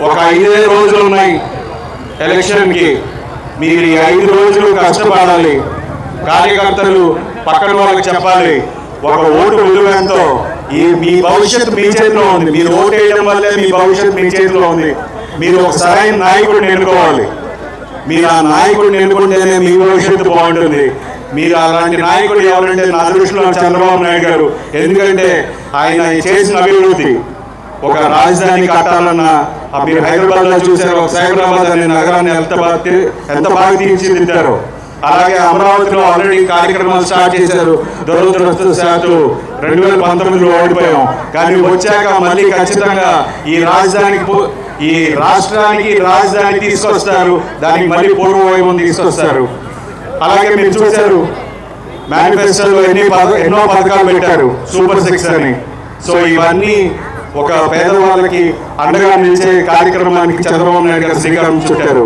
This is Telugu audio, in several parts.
ఒక 5 రోజులు ఉన్నాయి ఎలక్షన్కి. మీరు ఈ 5 రోజులు కష్టపడాలి. కార్యకర్తలు పక్కన వాళ్ళకి చెప్పాలి ఒక ఓటు విలువ ఎంతో. మీ భవిష్యత్తు మీ చేతిలో ఉంది. మీరు ఓటు వేయడం వల్లే మీ భవిష్యత్తు మీ చేతిలో ఉంది. మీరు ఒక సరైన నాయకుడిని ఎన్నుకోవాలి. మీరు ఆ నాయకుడిని ఎన్నుకుంటేనే మీ భవిష్యత్తు బాగుంటుంది. మీరు అలాంటి నాయకుడు ఎవరంటే నా దృష్టిలో చంద్రబాబు నాయుడు గారు. ఎందుకంటే ఆయన చేసిన అభివృద్ధి, ఒక రాజధాని కట్టాలన్న, మీరు హైదరాబాద్లో చూశారు ఒక సైబరాబాద్ అనే నగరాన్ని ఎంత బాగా తీర్చిదిద్దారో. అలాగే అమరావతిలో ఆల్రెడీ కార్యక్రమాలు స్టార్ట్ చేశారు. దురదృష్టవశాత్తు 2019లో ఓడిపోయాం. కానీ వచ్చాక మళ్ళీ ఖచ్చితంగా ఈ రాష్ట్రానికి రాజధాని తీసుకొస్తారు. దానికి మళ్ళీ పూర్వ వైభవం తీసుకొస్తారు. అలాగే మీరు చూశారు మేనిఫెస్టోలో ఎన్నో పథకాలు పెట్టారు, సూపర్ 6 అని. సో ఇవన్నీ ఒక పేదవాళ్ళకి అండగా నిలిచే కార్యక్రమానికి చంద్రబాబు నాయుడు గారు శ్రీకారం చుట్టారు.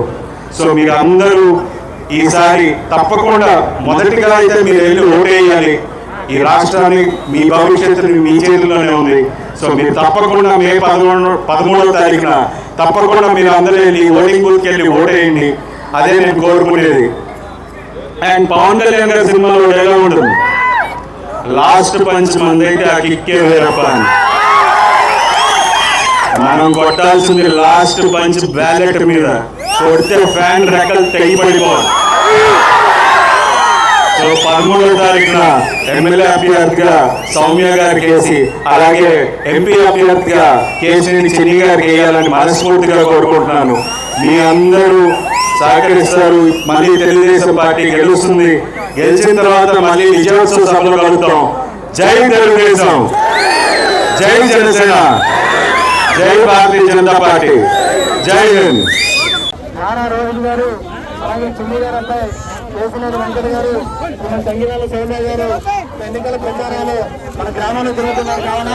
సో మీరు అందరూ ఈసారి తప్పకుండా మొదటిగా అయితే మీరు వెళ్ళి ఓటేయాలి. ఈ రాష్ట్రాన్ని, మీ భవిష్యత్తుని మీ చేతుల్లోనే ఉంది. సో మీరు తప్పకుండా మే 13వ తారీఖున తప్పకుండా మీరు అందరూ వెళ్ళి ఓటింగ్ బూత్కి వెళ్ళి ఓటేయండి. అదే నేను కోరుకునేది. అండ్ పవన్ కళ్యాణ్ గారి సినిమాలో ఎలా ఉంటుంది, లాస్ట్ పంచ్ మందైతే ఆ కిక్కే వేరప్ప అని. మనం కొట్టాల్సింది లాస్ట్ పంచ్ బ్యాలెట్ మీద. కొడితే ఫ్యాన్ రెక్కలు తెగిపడిపోవాలి. సో 13వ తారీఖున ఎమ్మెల్యే అభ్యర్థిగా సౌమ్య గారికి వేసి, అలాగే ఎంపీ అభ్యర్థిగా కేశినేని చిన్ని గారికి వేయాలని మనస్ఫూర్తిగా కోరుకుంటున్నాను. మీ అందరూ సహకరిస్తారు. మళ్ళీ తెలుగుదేశం పార్టీ గెలుస్తుంది. గెలిచిన తర్వాత మళ్ళీ విజయోత్సవ సభలో కలుగుతాం. జై తెలుగుదేశం, జై జనసేన, జై భారతీయ జనతా పార్టీ, జై హింద్. నారా రోహిత్ గారు, అలాగే చిన్ని గారు అబ్బాయి కేశినేని వెంకట గారు, మన సంగీతాల సౌమ్య గారు ఎన్నికల ప్రచారాలు మన గ్రామంలో జరుగుతున్నారు. కావున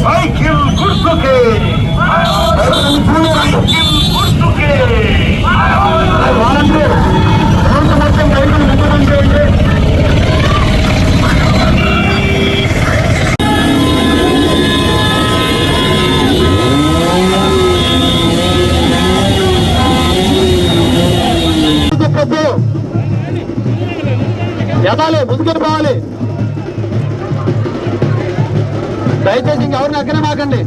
సైకిల్ గుర్తుకే, ఎదాలి, ముందుకు పోవాలి. దయచేసి ఇంకెవరిని అక్కడే మాకండి.